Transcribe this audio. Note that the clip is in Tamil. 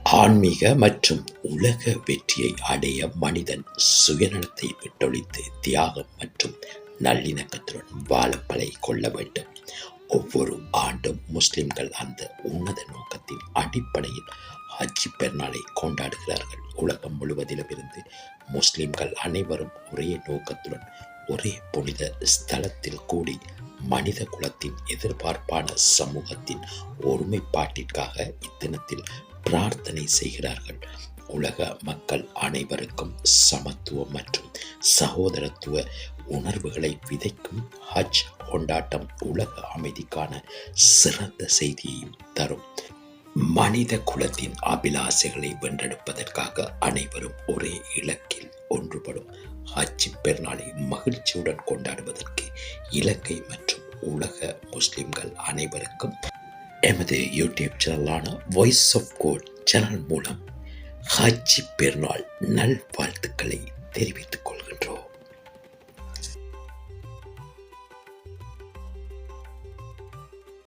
ஆன்மீக மற்றும் உலக வெற்றியை அடைய மனிதன் சுயநலத்தை விட்டொழித்து தியாகம் மற்றும் நல்லிணக்கத்துடன் வாழ பழகி கொள்ள வேண்டும். ஒவ்வொரு ஆண்டும் முஸ்லிம்கள் அந்த உன்னத நோக்கத்தின் அடிப்படையில் ஹஜ் பெருநாளை கொண்டாடுகிறார்கள். உலகம் முழுவதிலும் இருந்து முஸ்லிம்கள் அனைவரும் ஒரே நோக்கத்துடன் ஒரே புனித ஸ்தலத்தில் கூடி மனித குலத்தின் எதிர்பார்ப்பான சமூகத்தின் ஒருமைப்பாட்டிற்காக இத்தினத்தில் பிரார்த்தனை செய்கிறார்கள். உலக மக்கள் அனைவருக்கும் சமத்துவம் மற்றும் சகோதரத்துவ உணர்வுகளை விதைக்கும் ஹஜ் கொண்டாட்டம் உலக அமைதிக்கான சிறந்த செய்தியையும் தரும். மனித குலத்தின் அபிலாசைகளை வென்றெடுப்பதற்காக அனைவரும் ஒரே இலக்கில் ஒன்றுபடும் ஹஜ் பெருநாளை மகிழ்ச்சியுடன் கொண்டாடுவதற்கு இலங்கை மற்றும் உலக முஸ்லிம்கள் அனைவருக்கும் எமது யூடியூப் சேனலான வாய்ஸ் ஆஃப் கோட் சேனல் மூலம் ஹஜ் பெருநாள் நல்வாழ்த்துக்களை தெரிவித்துக்